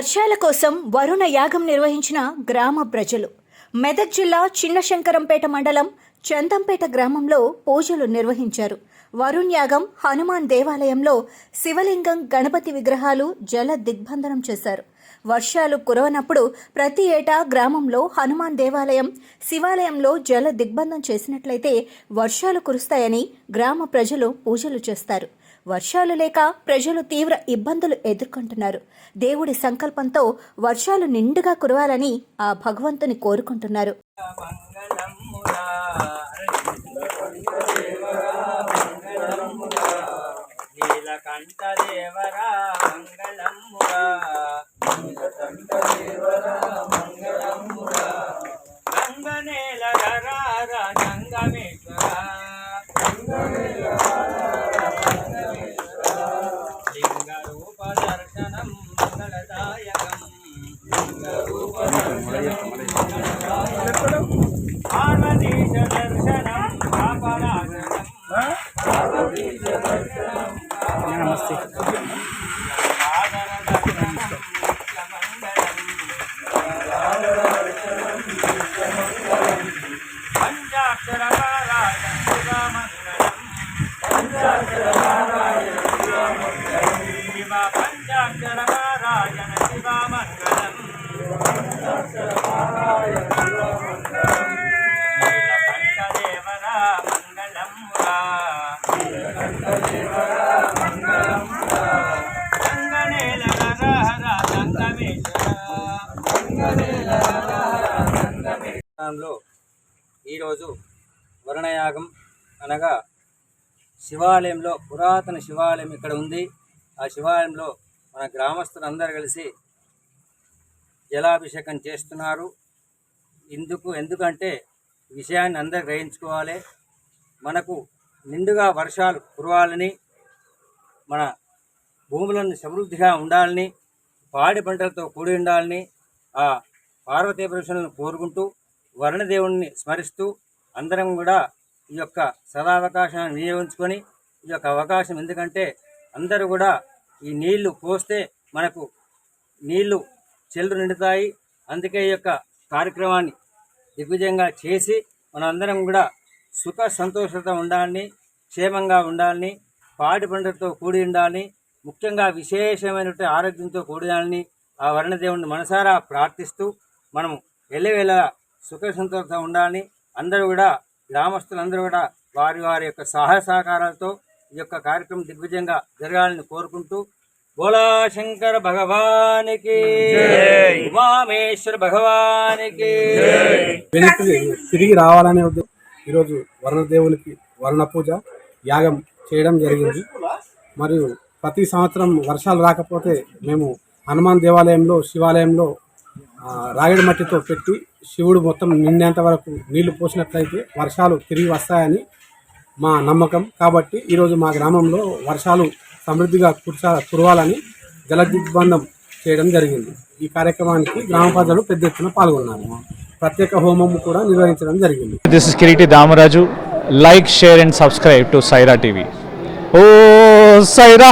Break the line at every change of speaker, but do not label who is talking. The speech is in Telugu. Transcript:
వర్షాల కోసం వరుణ యాగం నిర్వహించిన గ్రామ ప్రజలు. మెదక్ జిల్లా చిన్నశంకరంపేట మండలం చందంపేట గ్రామంలో పూజలు నిర్వహించారు. వరుణ్ యాగం హనుమాన్ దేవాలయంలో శివలింగం, గణపతి విగ్రహాలు జల దిగ్బంధనం చేశారు. వర్షాలు కురవనప్పుడు ప్రతి ఏటా గ్రామంలో హనుమాన్ దేవాలయం, శివాలయంలో జల దిగ్బంధం చేసినట్లయితే వర్షాలు కురుస్తాయని గ్రామ ప్రజలు పూజలు చేస్తారు. వర్షాలు లేక ప్రజలు తీవ్ర ఇబ్బందులు ఎదుర్కొంటున్నారు. దేవుడి సంకల్పంతో వర్షాలు నిండుగా కురవాలని ఆ భగవంతుని కోరుకుంటున్నారు.
నమస్తే.
ఈరోజు వరుణయాగం అనగా శివాలయంలో, పురాతన శివాలయం ఇక్కడ ఉంది. ఆ శివాలయంలో మన గ్రామస్తులందరూ కలిసి జలాభిషేకం చేస్తున్నారు. ఎందుకంటే విషయాన్ని అందరూ గ్రహించుకోవాలి. మనకు నిండుగా వర్షాలు కురవాలని, మన భూములను సమృద్ధిగా ఉండాలని, పాడి పంటలతో కూడి ఉండాలని ఆ పార్వతీ పరమేశ్వరులను కోరుకుంటూ, వరుణదేవుణ్ణి స్మరిస్తూ అందరం కూడా ఈ యొక్క సదావకాశాన్ని వినియోగించుకొని, ఈ యొక్క అవకాశం ఎందుకంటే అందరూ కూడా ఈ నీళ్లు పోస్తే మనకు నీళ్లు చెల్లు నిండుతాయి. అందుకే ఈ యొక్క కార్యక్రమాన్ని దిగ్విజయంగా చేసి మనందరం కూడా సుఖ సంతోషత ఉండాలని, క్షేమంగా ఉండాలని, పాడి పంటలతో కూడి ఉండాలని, ముఖ్యంగా విశేషమైనటువంటి ఆరోగ్యంతో కూడాలని ఆ వరుణదేవుని మనసారా ప్రార్థిస్తూ మనము ఎల్లవేళ సుఖ సంతోషంతో ఉండాలని అందరూ కూడా, గ్రామస్తులందరూ కూడా వారి వారి యొక్క సహాయ సహకారాలతో ఈ యొక్క కార్యక్రమం దిగ్విజయంగా జరగాలని కోరుకుంటూ, బోలా శంకర భగవానికి, ఉమామేశ్వర భగవానికి
వెనక్కి తిరిగి రావాలనే ఉద్దేశం ఈరోజు వరుణదేవునికి వరుణ పూజ యాగం చేయడం జరిగింది. మరియు ప్రతి సంవత్సరం వర్షాలు రాకపోతే మేము హనుమాన్ దేవాలయంలో, శివాలయంలో రాగడి మట్టితో పెట్టి శివుడు మొత్తం నిండేంత వరకు నీళ్లు పోసినట్లయితే వర్షాలు తిరిగి వస్తాయని మా నమ్మకం. కాబట్టి ఈరోజు మా గ్రామంలో వర్షాలు సమృద్ధిగా కురవాలని జల దిగ్బంధం చేయడం జరిగింది. ఈ కార్యక్రమానికి గ్రామ ప్రజలు పెద్ద ఎత్తున పాల్గొన్నారు. ప్రత్యేక హోమం కూడా నిర్వహించడం జరిగింది.
This is Kiriti Damaraju. Like, share and subscribe to Saira TV. Oh, Saira!